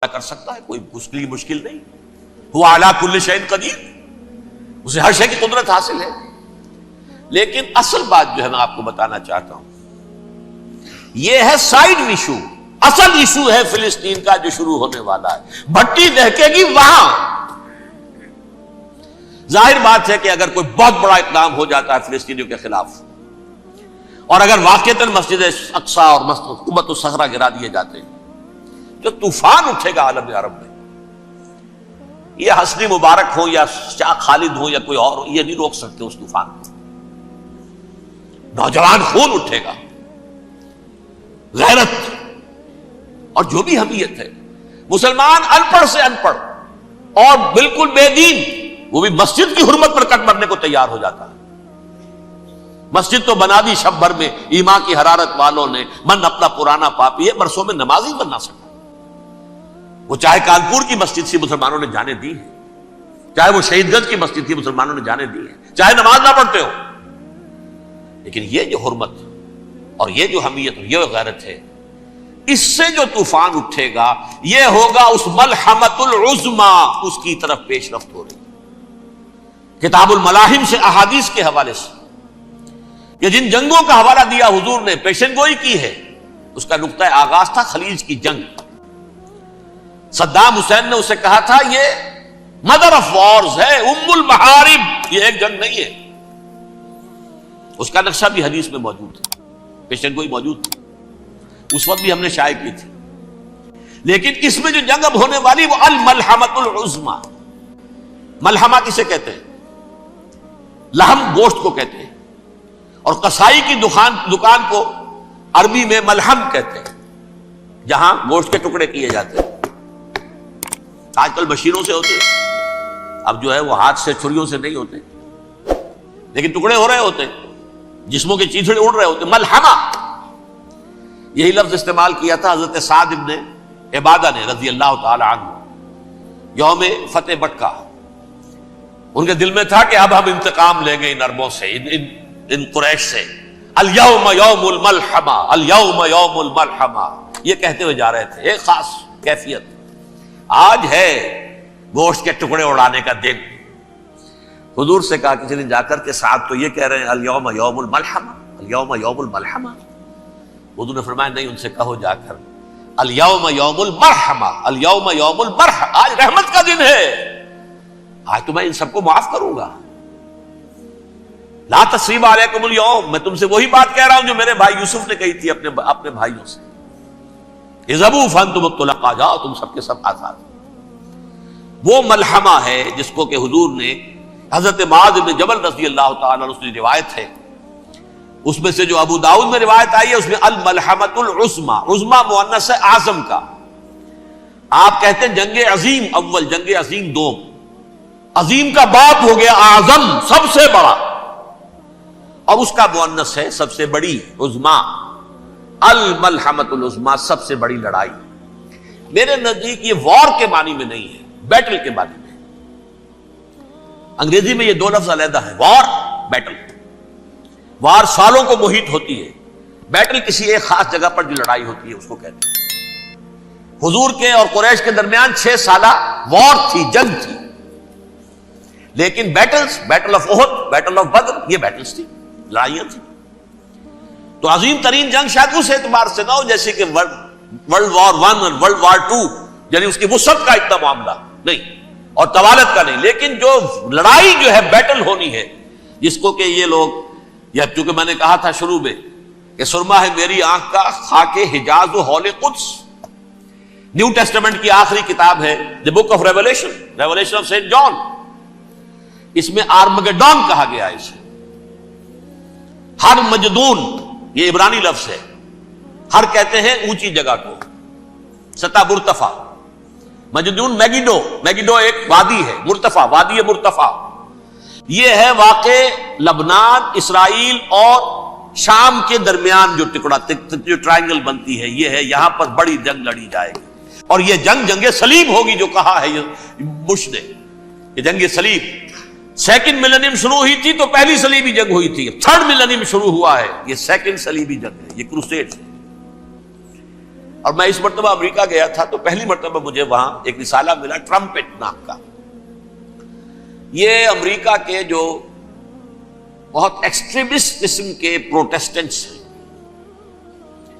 کر سکتا ہے، کوئی اس کے لیے مشکل نہیں. ہوا علی کل شیء قدیر، اسے ہر شے کی قدرت حاصل ہے. لیکن اصل بات جو ہے میں آپ کو بتانا چاہتا ہوں، یہ ہے سائیڈ ایشو. اصل ایشو ہے فلسطین کا جو شروع ہونے والا ہے. بھٹی دہکے گی وہاں. ظاہر بات ہے کہ اگر کوئی بہت بڑا اقدام ہو جاتا ہے فلسطینیوں کے خلاف، اور اگر واقعتاً مسجد اقصیٰ اور قبۃ الصخرہ گرا دیے جاتے ہیں، جو طوفان اٹھے گا عالم عرب میں، یہ حسنی مبارک ہو یا شاہ خالد ہو یا کوئی اور ہو، یہ نہیں روک سکتے اس طوفان کو. نوجوان خون اٹھے گا، غیرت اور جو بھی حمیت ہے. مسلمان ان پڑھ سے ان پڑھ اور بالکل بے دین، وہ بھی مسجد کی حرمت پر کٹ مرنے کو تیار ہو جاتا ہے. مسجد تو بنا دی شب بھر میں ایمان کی حرارت والوں نے، من اپنا پرانا پاپی ہے، برسوں میں نماز ہی بن نہ سکا. وہ چاہے کانپور کی مسجد سے مسلمانوں نے جانے دی ہیں، چاہے وہ شہید گنج کی مسجد تھی مسلمانوں نے جانے دی ہیں، چاہے نماز نہ پڑھتے ہو. لیکن یہ جو حرمت اور یہ جو حمیت اور یہ غیرت ہے، اس سے جو طوفان اٹھے گا یہ ہوگا اس ملحمۃ العظما، اس کی طرف پیش رفت ہو رہی. کتاب الملاحم سے احادیث کے حوالے سے کہ جن جنگوں کا حوالہ دیا حضور نے، پیشن گوئی کی ہے، اس کا نقطہ آغاز تھا خلیج کی جنگ. صدام حسین نے اسے کہا تھا یہ مدر آف وارز ہے، ام المحارب، یہ ایک جنگ نہیں ہے. اس کا نقشہ بھی حدیث میں موجود ہے، پیشن گوئی موجود تھی، اس وقت بھی ہم نے شائع کی تھی. لیکن اس میں جو جنگ اب ہونے والی وہ الملحمۃ العظما. ملحمہ کسے کہتے ہیں؟ لحم گوشت کو کہتے ہیں، اور قصائی کی دکان کو عربی میں ملحم کہتے ہیں، جہاں گوشت کے ٹکڑے کیے جاتے ہیں. آج کل مشینوں سے ہوتے ہیں، اب جو ہے وہ ہاتھ سے چھریوں سے نہیں ہوتے، لیکن ٹکڑے ہو رہے ہوتے ہیں، جسموں کے چیتھڑے اڑ رہے ہوتے ہیں. ملحمہ، یہی لفظ استعمال کیا تھا حضرت سعد ابن عبادہ نے رضی اللہ تعالی عنہ یوم فتح مکہ. ان کے دل میں تھا کہ اب ہم انتقام لیں گے ان عربوں سے، ان قریش سے. الیوم یوم الملحمہ، الیوم یوم الملحمہ، یہ کہتے ہوئے جا رہے تھے. ایک خاص کیفیت، آج ہے گوشت کے ٹکڑے اڑانے کا دن. حضور سے کہا کسی نے جا کر کے ساتھ تو یہ کہہ رہے ہیں الیوم یوم الملحمہ، الیوم یوم الملحمہ. حضور نے فرمایا نہیں، ان سے کہو جا کر الیوم یوم المرحمہ، الیوم یوم المرحمہ، آج رحمت کا دن ہے، آج تو میں ان سب کو معاف کروں گا. لا تثریب علیکم اليوم، میں تم سے وہی بات کہہ رہا ہوں جو میرے بھائی یوسف نے کہی تھی اپنے بھائیوں سے، اذهبوا فانتم الطلقاء، جاؤ تم سب کے سب آزاد. وہ ملحمہ ہے جس کو کہ حضور نے حضرت معاذ بن جبل رضی اللہ تعالیٰ عنہ کی روایت ہے، اس میں سے جو ابو داؤد میں روایت آئی ہے اس میں الملحمۃ العظما، عظما مؤنث ہے اعظم کا. آپ کہتے ہیں جنگ عظیم اول، جنگ عظیم دوم. عظیم کا باپ ہو گیا اعظم، سب سے بڑا، اور اس کا مؤنث ہے سب سے بڑی، عظما. الملحمۃ العظما، سب سے بڑی لڑائی. میرے نزدیک یہ وار کے معنی میں نہیں ہے، بیٹل کے معنی میں. انگریزی میں یہ دو لفظ علیحدہ ہیں، وار، بیٹل. وار سالوں کو محیط ہوتی ہے، بیٹل کسی ایک خاص جگہ پر جو لڑائی ہوتی ہے اس کو کہتے ہیں. حضور کے اور قریش کے درمیان 6 سالہ وار تھی، جنگ تھی. لیکن battles, battle of Uhud, battle of Badr, یہ بیٹلز تھی، لڑائیاں تھی. تو عظیم ترین جنگ شاید اس اعتبار سے نہ ہو جیسے کہ ورلڈ وار 1 اور ورلڈ وار 2، یعنی اس کی وسعت کا اتنا معاملہ نہیں اور طوالت کا نہیں. لیکن جو لڑائی جو ہے بیٹل ہونی ہے، جس کو کہ یہ لوگ، یا چونکہ میں نے کہا تھا شروع میں کہ سرما ہے میری آنکھ کا خاک حجاز و ہول قدس. نیو ٹیسٹمنٹ کی آخری کتاب ہے the book of revelation, revelation of saint John. اس میں آرمگڈون کہا گیا ہے اسے. ہر مجدون، یہ عبرانی لفظ ہے. ہر کہتے ہیں اونچی جگہ کو، سطح مرتفع. مجدون میگیڈو، میگیڈو ایک وادی ہے، مرتفع، وادی مرتفع. یہ ہے واقع لبنان، اسرائیل اور شام کے درمیان جو ٹکڑا، جو ٹرائنگل بنتی ہے، یہ ہے. یہاں پر بڑی جنگ لڑی جائے گی، اور یہ جنگ صلیب ہوگی جو کہا ہے یہ بش نے، یہ جنگ صلیب. سیکنڈ ملینیم شروع ہوئی تھی تو پہلی صلیبی جنگ ہوئی تھی، تھرڈ ملینیم شروع ہوا ہے، یہ سیکنڈ صلیبی جنگ ہے، یہ کروسیڈ ہے. اور میں اس مرتبہ امریکہ گیا تھا تو پہلی مرتبہ مجھے وہاں ایک رسالہ ملا ٹرمپٹ نام کا. یہ امریکہ کے جو بہت ایکسٹریمسٹ قسم کے پروٹیسٹنٹس ہیں،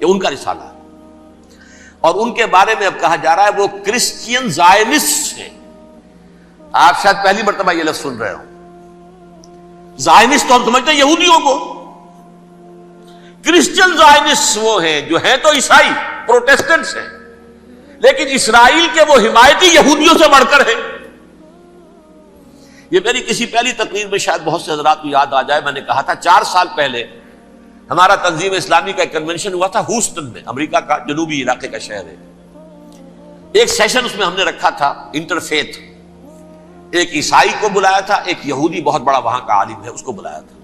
یہ ان کا رسالہ ہے، اور ان کے بارے میں اب کہا جا رہا ہے وہ کرسچین زائنسٹ ہیں. آپ شاید پہلی مرتبہ یہ لفظ سن رہے ہو. زائنسٹ تو ہم سمجھتے ہیں یہودیوں کو، کرسچین زائنسٹ وہ ہیں جو ہیں تو عیسائی پروٹیسٹنٹس ہیں، لیکن اسرائیل کے وہ حمایتی یہودیوں سے بڑھ کر ہیں. یہ میری کسی پہلی تقریر میں شاید بہت سے حضرات کو یاد آ جائے، میں نے کہا تھا 4 سال پہلے ہمارا تنظیم اسلامی کا ایک کنونشن ہوا تھا ہوسٹن میں، امریکہ کا جنوبی علاقے کا شہر ہے. ایک سیشن اس میں ہم نے رکھا تھا انٹرفیتھ. ایک عیسائی کو بلایا تھا، ایک یہودی بہت بڑا وہاں کا عالم ہے اس کو بلایا تھا.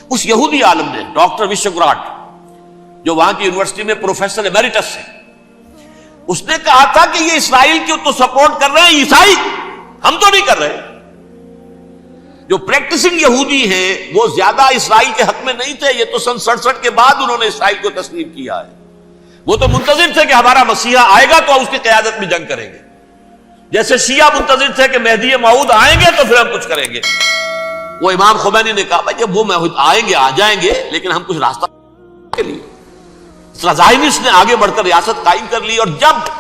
اس یہودی عالم نے ڈاکٹر وشوگراٹ، جو وہاں کی یونیورسٹی میں پروفیسر ایمیریٹس ہے، اس نے کہا تھا کہ یہ اسرائیل کی تو سپورٹ کر رہے ہیں عیسائی، ہم تو نہیں کر رہے. جو پریکٹسنگ یہودی ہیں وہ زیادہ اسرائیل کے حق میں نہیں تھے، یہ تو سن 67 کے بعد انہوں نے اسرائیل کو تسلیم کیا ہے. وہ تو منتظر تھے کہ ہمارا مسیحا آئے گا تو اس کی قیادت میں جنگ کریں گے، جیسے شیعہ منتظر تھے کہ مہدی موعود آئیں گے تو پھر ہم کچھ کریں گے. وہ امام خمینی نے کہا بھائی جب وہ آئیں گے آ جائیں گے، لیکن ہم کچھ راستہ کے لیے. زائنسٹ نے آگے بڑھ کر ریاست قائم کر لی، اور جب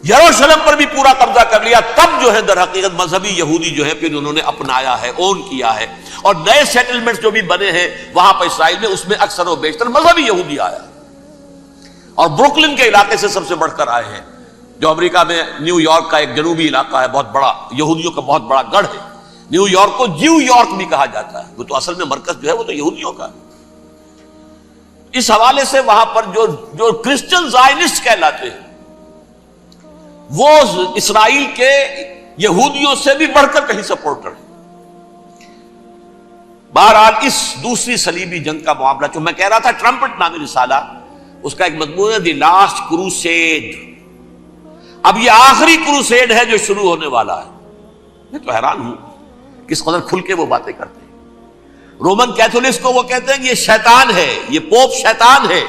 یروشلم پر بھی پورا قبضہ کر لیا تب جو ہے در حقیقت مذہبی یہودی جو ہے پھر انہوں نے اپنایا ہے، اون کیا ہے، اور نئے سیٹلمنٹس جو بھی بنے ہیں وہاں پر اسرائیل میں اس میں اکثر و بیشتر مذہبی یہودی آیا، اور بروکلن کے علاقے سے سب سے بڑھ کر آئے ہیں، جو امریکہ میں نیو یارک کا ایک جنوبی علاقہ ہے، بہت بڑا یہودیوں کا بہت بڑا گڑھ ہے. نیو یارک کو جیو یارک بھی کہا جاتا ہے، وہ تو اصل میں مرکز جو ہے وہ تو یہودیوں کا ہے. اس حوالے سے وہاں پر جو کرسچن زائنسٹ کہلاتے ہیں وہ اسرائیل کے یہودیوں سے بھی بڑھ کر کہیں سپورٹر ہیں. بہرحال اس دوسری صلیبی جنگ کا معاملہ جو میں کہہ رہا تھا، ٹرمپٹ نامی رسالہ، اس کا ایک مضمون ہے دی لاسٹ کروسیڈ. اب یہ آخری کروسیڈ ہے جو شروع ہونے والا ہے. میں تو حیران ہوں کس قدر کھل کے وہ باتیں کرتے ہیں. رومن کیتھولکس کو وہ کہتے ہیں کہ یہ شیطان ہے، یہ پوپ شیطان ہے،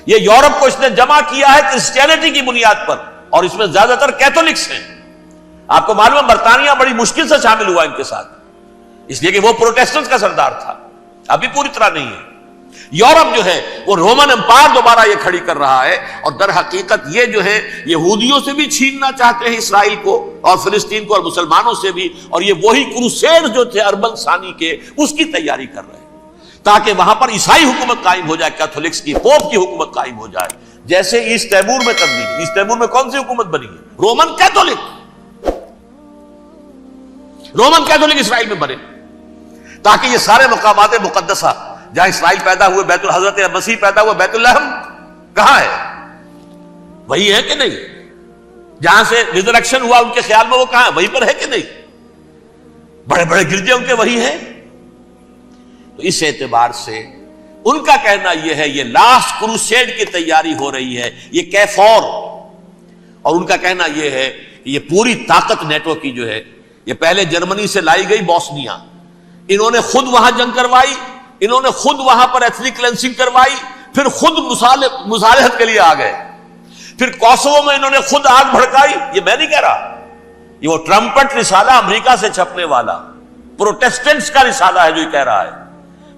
یہ یورپ کو اس نے جمع کیا ہے کرسچینٹی کی بنیاد پر، اور اس میں زیادہ تر کیتھولکس ہیں. آپ کو معلوم ہے برطانیہ بڑی مشکل سے شامل ہوا ان کے ساتھ، اس لیے کہ وہ پروٹیسٹنٹ کا سردار تھا، ابھی پوری طرح نہیں ہے. یورپ جو ہے وہ رومن امپائر دوبارہ یہ کھڑی کر رہا ہے، اور در حقیقت یہ جو ہے یہودیوں سے بھی چھیننا چاہتے ہیں اسرائیل کو اور فلسطین کو اور مسلمانوں سے بھی، اور یہ وہی کروسیڈ جو تھے اربن ثانی کے اس کی تیاری کر رہے ہیں تاکہ وہاں پر عیسائی حکومت قائم ہو جائے، کیتھولکس کی پوپ کی حکومت قائم ہو جائے. جیسے ایسٹ تیمور میں تبدیلی، ایسٹ تیمور میں کون سی حکومت بنی ہے؟ Roman Catholic. رومن کیتھولک اسرائیل میں بنے تاکہ یہ سارے مقامات مقدسہ جہاں اسرائیل پیدا ہوئے، بیت حضرت مسیح پیدا ہوئے، بیت الحم کہاں ہے؟ وہی ہے کہ نہیں؟ جہاں سے ریزریکشن ہوا ان کے خیال میں وہ کہاں ہے؟ وہیں پر ہے کہ نہیں؟ بڑے بڑے گرجے ان کے وہی ہیں. تو اس اعتبار سے ان کا کہنا یہ ہے یہ لاسٹ کروسیڈ کی تیاری ہو رہی ہے، یہ کیفور. اور ان کا کہنا یہ ہے کہ یہ پوری طاقت نیٹو کی جو ہے، یہ پہلے جرمنی سے لائی گئی بوسنیا، انہوں نے خود وہاں جنگ کروائی، انہوں نے خود وہاں پر ایتھنک کلینسنگ کروائی، پھر خود مصالحت کے لیے آ گئے، پھر کوسوو میں انہوں نے خود آگ بھڑکائی. یہ میں نہیں کہہ رہا، یہ وہ ٹرمپٹ رسالہ امریکہ سے چھپنے والا پروٹیسٹنٹس کا رسالہ ہے جو یہ کہہ رہا ہے.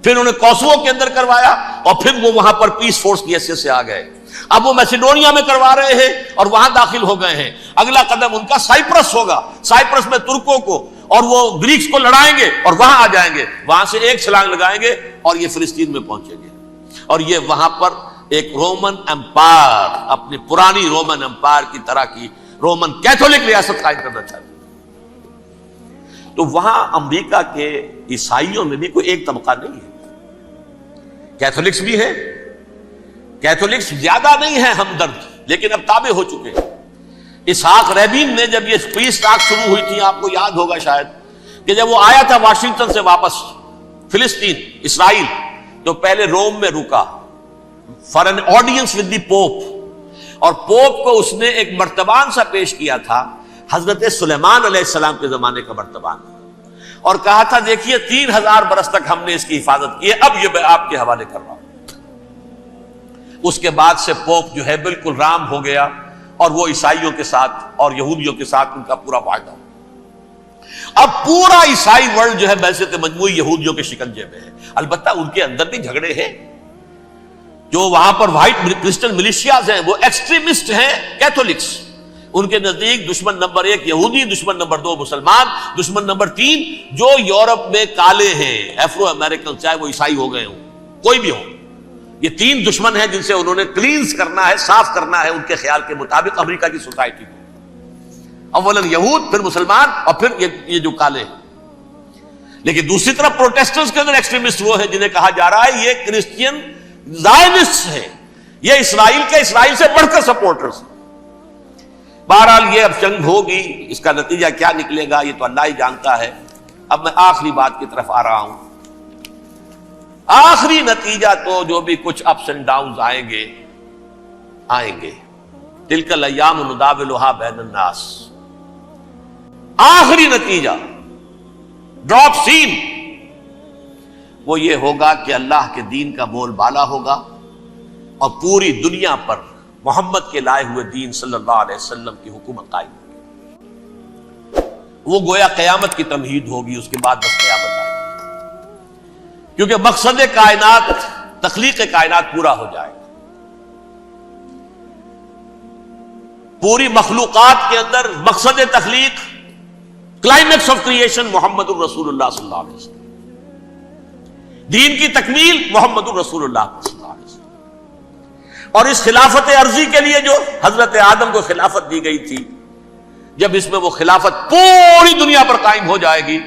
پھر انہوں نے کوسوو کے اندر کروایا، اور پھر وہ وہاں پر پیس فورس کی حیثیت سے آ گئے. اب وہ میسیڈونیا میں کروا رہے ہیں اور وہاں داخل ہو گئے ہیں. اگلا قدم ان کا سائپرس ہوگا، سائپرس میں ترکوں کو اور وہ گریکس کو لڑائیں گے اور وہاں آ جائیں گے، وہاں سے ایک چھلانگ لگائیں گے اور یہ فلسطین میں پہنچیں گے، اور یہ وہاں پر ایک رومن امپائر، اپنی پرانی رومن امپائر کی طرح کی رومن کیتھولک ریاست قائم کرنا چاہتے ہیں. تو وہاں امریکہ کے عیسائیوں میں بھی کوئی ایک طبقہ نہیں ہے، کیتھولکس بھی ہے، کیتھولکس زیادہ نہیں ہے ہمدرد، لیکن اب تابع ہو چکے ہیں. اسحاق ریبین نے جب یہ پیس ٹاک شروع ہوئی تھی، آپ کو یاد ہوگا شاید کہ جب وہ آیا تھا واشنگٹن سے واپس فلسطین اسرائیل، تو پہلے روم میں رکا for an audience with the pope, اور پوپ کو اس نے ایک مرتبان سا پیش کیا تھا، حضرت سلیمان علیہ السلام کے زمانے کا مرتبان، اور کہا تھا دیکھیے 3000 برس تک ہم نے اس کی حفاظت کی ہے، اب یہ میں آپ کے حوالے کر رہا ہوں. اس کے بعد سے پوپ جو ہے بالکل رام ہو گیا اور وہ عیسائیوں کے ساتھ اور یہودیوں کے ساتھ ان کا پورا معاہدہ ہو. اب پورا عیسائی ورلڈ جو ہے بعثت مجموعی یہودیوں کے شکنجے میں ہے. البتہ ان کے اندر بھی جھگڑے ہیں. جو وہاں پر وائٹ کرسچن ملیشیاز ہیں وہ ایکسٹریمسٹ ہیں کیتھولکس. ان کے نزدیک دشمن نمبر 1 یہودی، دشمن نمبر 2 مسلمان، دشمن نمبر 3 جو یورپ میں کالے ہیں، ایفرو امریکن، چاہے وہ عیسائی ہو گئے ہوں کوئی بھی ہو. یہ 3 دشمن ہیں جن سے انہوں نے کلینز کرنا ہے، صاف کرنا ہے ان کے خیال کے مطابق امریکہ کی سوسائٹی کو. اولا یہود، پھر مسلمان، اور پھر یہ جو کالے ہیں. لیکن دوسری طرف پروٹیسٹنٹس کے اندر ایکسٹریمسٹ وہ ہیں جنہیں کہا جا رہا ہے یہ کرسچین زائنسٹ ہیں، یہ اسرائیل کے اسرائیل سے بڑھ کر سپورٹرز. بہرحال یہ اب جنگ ہوگی، اس کا نتیجہ کیا نکلے گا یہ تو اللہ ہی جانتا ہے. اب میں آخری بات کی طرف آ رہا ہوں. آخری نتیجہ تو جو بھی کچھ اپس اینڈ ڈاؤنز آئیں گے تلک الایام نداولھا بین الناس. آخری نتیجہ ڈراپ سین وہ یہ ہوگا کہ اللہ کے دین کا بول بالا ہوگا اور پوری دنیا پر محمد کے لائے ہوئے دین صلی اللہ علیہ وسلم کی حکومت قائم ہوگی. وہ گویا قیامت کی تمہید ہوگی، اس کے بعد بس قیامت آئے گی. کیونکہ مقصد کائنات، تخلیق کائنات پورا ہو جائے گا. پوری مخلوقات کے اندر مقصد تخلیق، کلائمیکس آف کریشن محمد الرسول اللہ صلی اللہ علیہ وسلم. دین کی تکمیل محمد الرسول اللہ صلی اللہ علیہ وسلم. اور اس خلافت عرضی کے لیے جو حضرت آدم کو خلافت دی گئی تھی، جب اس میں وہ خلافت پوری دنیا پر قائم ہو جائے گی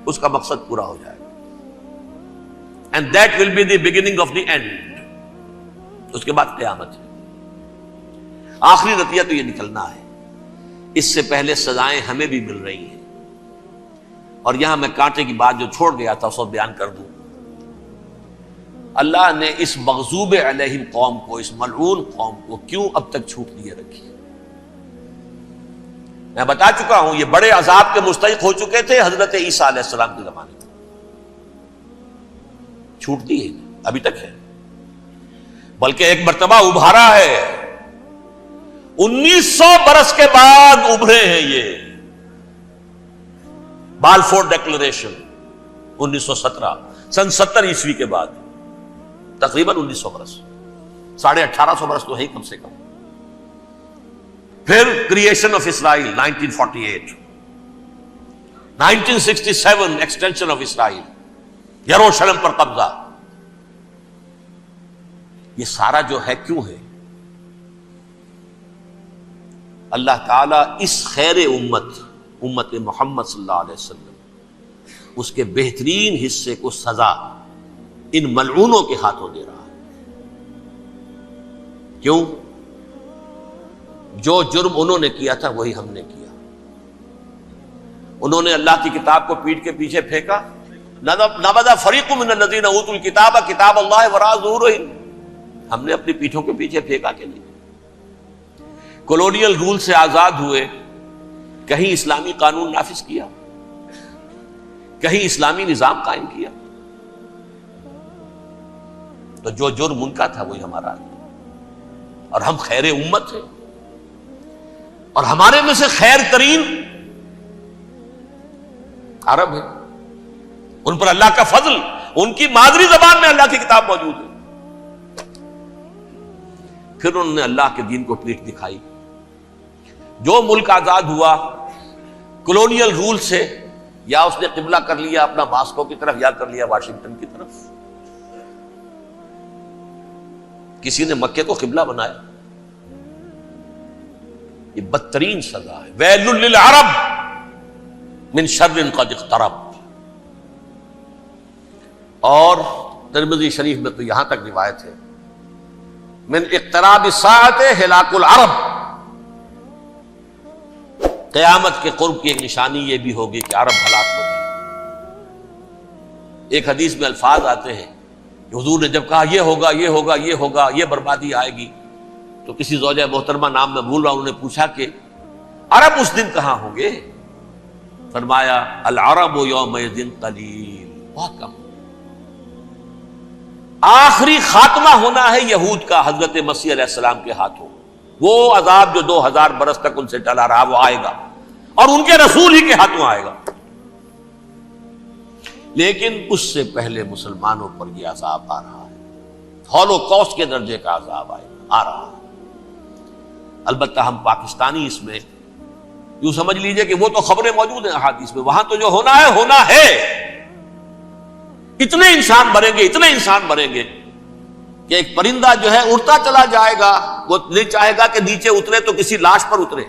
اس کا مقصد پورا ہو جائے گا. And that will be the beginning of the end. اس کے بعد قیامت ہے. آخری نتیجہ تو یہ نکلنا ہے. اس سے پہلے سزائیں ہمیں بھی مل رہی ہیں. اور یہاں میں کانٹے کی بات جو چھوڑ گیا تھا اس کو بیان کر دوں. اللہ نے اس مغضوب علیہم قوم کو، اس ملعون قوم کو کیوں اب تک چھوٹ دیے رکھی؟ میں بتا چکا ہوں یہ بڑے عذاب کے مستحق ہو چکے تھے حضرت عیسیٰ علیہ السلام کے زمانے میں. چھوٹ دی ہے ابھی تک ہے، بلکہ ایک مرتبہ ابھارا ہے. 1900 برس کے بعد ابھرے ہیں یہ. بالفور ڈیکلریشن 1917 سن 70 عیسوی کے بعد، تقریباً 1900 برس، 1850 برس تو ہے کم سے کم. پھر creation of Israel 1948، 1967 extension of Israel, یروشلم پر قبضہ. یہ سارا جو ہے کیوں ہے؟ اللہ تعالیٰ اس خیر امت محمد صلی اللہ علیہ وسلم، اس کے بہترین حصے کو سزا ان ملعونوں کے ہاتھوں دے رہا ہے. کیوں؟ جو جرم انہوں نے کیا تھا وہی ہم نے کیا. انہوں نے اللہ کی کتاب کو پیٹھ کے پیچھے پھینکا. نبذ فریق من الذین اوتوا الکتاب کتاب اللہ وراء ظہورہم. ہم نے اپنی پیٹھوں کے پیچھے پھینکا کہ نہیں؟ کولونیل رول سے آزاد ہوئے، کہیں اسلامی قانون نافذ کیا، کہیں اسلامی نظام قائم کیا. تو جو جرم ان کا تھا وہی ہمارا ہے. اور ہم خیر امت ہیں، اور ہمارے میں سے خیر ترین عرب ہیں. ان پر اللہ کا فضل، ان کی مادری زبان میں اللہ کی کتاب موجود ہے. پھر انہوں نے اللہ کے دین کو پیٹھ دکھائی. جو ملک آزاد ہوا کولونیل رول سے، یا اس نے قبلہ کر لیا اپنا ماسکو کی طرف یا کر لیا واشنگٹن کی طرف. کسی نے مکے کو قبلہ بنایا. یہ بدترین سزا ہے. ویل للعرب من شر قد اقترب. اور ترمذی شریف میں تو یہاں تک روایت ہے من اقتراب الساعۃ ہلاک العرب. قیامت کے قرب کی ایک نشانی یہ بھی ہوگی کہ عرب ہلاک ہو جائے. ایک حدیث میں الفاظ آتے ہیں کہ حضور نے جب کہا یہ ہوگا یہ ہوگا یہ ہوگا، یہ بربادی آئے گی، تو کسی زوجہ محترمہ نام میں بھول رہا ہوں، انہوں نے پوچھا کہ عرب اس دن کہاں ہوں گے؟ فرمایا العرب یومئذ قلیل، بہت کم. آخری خاتمہ ہونا ہے یہود کا حضرت مسیح علیہ السلام کے ہاتھوں. وہ عذاب جو 2000 برس تک ان سے ٹلا رہا وہ آئے گا اور ان کے رسول ہی کے ہاتھوں آئے گا. لیکن اس سے پہلے مسلمانوں پر یہ عذاب آ رہا ہے, ہولوکاسٹ کے درجے کا عذاب آ رہا ہے. البتہ ہم پاکستانی اس میں یوں سمجھ لیجئے کہ وہ تو خبریں موجود ہیں احادیث میں, وہاں تو جو ہونا ہے. اتنے انسان مریں گے کہ ایک پرندہ جو ہے اڑتا چلا جائے گا, وہ نہیں چاہے گا کہ نیچے اترے تو کسی لاش پر اترے,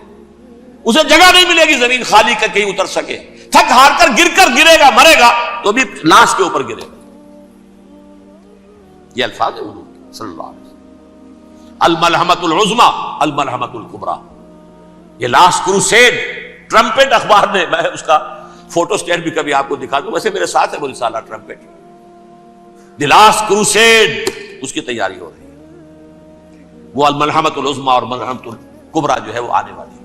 اسے جگہ نہیں ملے گی زمین خالی کر کہیں اتر سکے, تھک ہار کر گرے گا, مرے گا تو بھی لاش کے اوپر گرے گا. یہ الفاظ ہے حضور صلی اللہ علیہ وسلم. الملحمۃ العظمی الملحمۃ الکبریٰ, یہ لاسٹ کروسیڈ. ٹرمپٹ اخبار نے, میں اس کا فوٹو اسٹیٹ بھی کبھی آپ کو دکھا دوں, ویسے میرے ساتھ ہے وہ رسالہ ٹرمپٹ, دی لاسٹ کروسیڈ, اس کی تیاری ہو رہی ہے. وہ الملحمۃ العظمی اور ملحمۃ الکبریٰ جو ہے وہ آنے والی ہے.